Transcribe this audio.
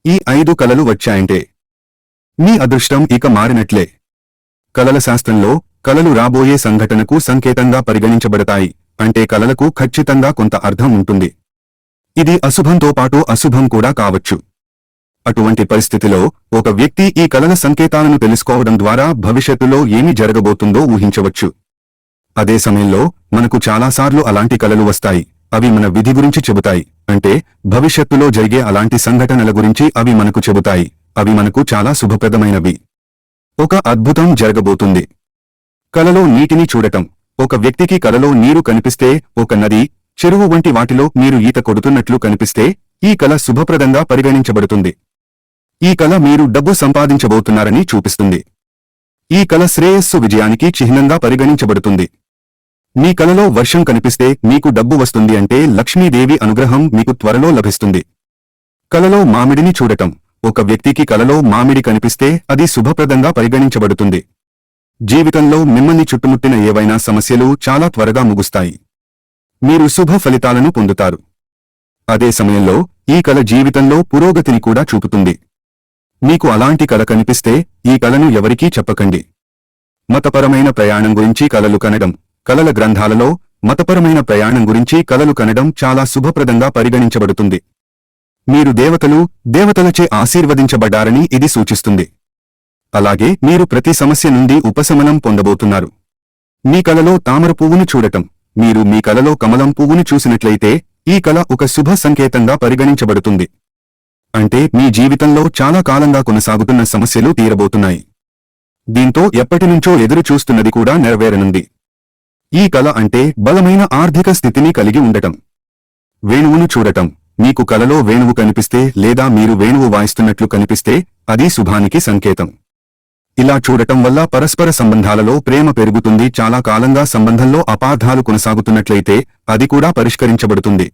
ఈ 5 కలలు వచ్చాయంటే మీ అదృష్టం ఇక మారినట్లే. కలల శాస్త్రంలో కలలు రాబోయే సంఘటనకు సంకేతంగా పరిగణించబడతాయి. అంటే కలలకు ఖచ్చితంగా కొంత అర్థం ఉంటుంది. ఇది అశుభంతో పాటు అశుభం కూడా కావచ్చు. అటువంటి పరిస్థితిలో ఒక వ్యక్తి ఈ కలల సంకేతాలను తెలుసుకోవడం ద్వారా భవిష్యత్తులో ఏమి జరగబోతుందో ఊహించవచ్చు. అదే సమయంలో మనకు చాలాసార్లు అలాంటి కలలు వస్తాయి. అవి మన విధి గురించి చెబుతాయి. అంటే భవిష్యత్తులో జరిగే అలాంటి సంఘటనల గురించి అవి మనకు చెబుతాయి. అవి మనకు చాలా శుభప్రదమైనవి. ఒక అద్భుతం జరగబోతుంది. కలలో నీటిని చూడటం. ఒక వ్యక్తికి కలలో నీరు కనిపిస్తే, ఒక నది, చెరువు వంటి వాటిలో మీరు ఈత కొడుతున్నట్లు కనిపిస్తే ఈ కల శుభప్రదంగా పరిగణించబడుతుంది. ఈ కల మీరు డబ్బు సంపాదించబోతున్నారని చూపిస్తుంది. ఈ కల శ్రేయస్సు విజయానికి చిహ్నంగా పరిగణించబడుతుంది. మీ కలలో వర్షం కనిపిస్తే మీకు డబ్బు వస్తుంది, అంటే లక్ష్మీదేవి అనుగ్రహం మీకు త్వరలో లభిస్తుంది. కలలో మామిడిని చూడటం. ఒక వ్యక్తికి కలలో మామిడి కనిపిస్తే అది శుభప్రదంగా పరిగణించబడుతుంది. జీవితంలో మిమ్మల్ని చుట్టుముట్టిన ఏవైనా సమస్యలు చాలా త్వరగా ముగుస్తాయి. మీరు శుభ ఫలితాలను పొందుతారు. అదే సమయంలో ఈ కల జీవితంలో పురోగతిని కూడా చూపుతుంది. మీకు అలాంటి కల కనిపిస్తే ఈ కలను ఎవరికీ చెప్పకండి. మతపరమైన ప్రయాణం గురించి కలలు కనడం. కలల గ్రంథాలలో మతపరమైన ప్రయాణం గురించి కలలు కనడం చాలా శుభప్రదంగా పరిగణించబడుతుంది. మీరు దేవతలచే ఆశీర్వదించబడ్డారని ఇది సూచిస్తుంది. అలాగే మీరు ప్రతి సమస్య నుండి ఉపశమనం పొందబోతున్నారు. మీ కలలో తామర పువ్వును చూడటం. మీరు మీ కలలో కమలం పువ్వును చూసినట్లయితే ఈ కల ఒక శుభ సంకేతంగా పరిగణించబడుతుంది. అంటే మీ జీవితంలో చాలా కాలంగా కొనసాగుతున్న సమస్యలు తీరబోతున్నాయి. దీంతో ఎప్పటినుంచో ఎదురు చూస్తున్నది కూడా నెరవేరనుంది. ఈ కల అంటే బలమైన ఆర్థిక స్థితిని కలిగి ఉండటం. వేణువును చూడటం. మీకు కలలో వేణువు కనిపిస్తే లేదా మీరు వేణువు వాయిస్తున్నట్లు కనిపిస్తే అది శుభానికి సంకేతం. ఇలా చూడటం వల్ల పరస్పర సంబంధాలలో ప్రేమ పెరుగుతుంది. చాలా కాలంగా సంబంధంలో అపార్థాలు కొనసాగుతున్నట్లయితే అది కూడా పరిష్కరించబడుతుంది.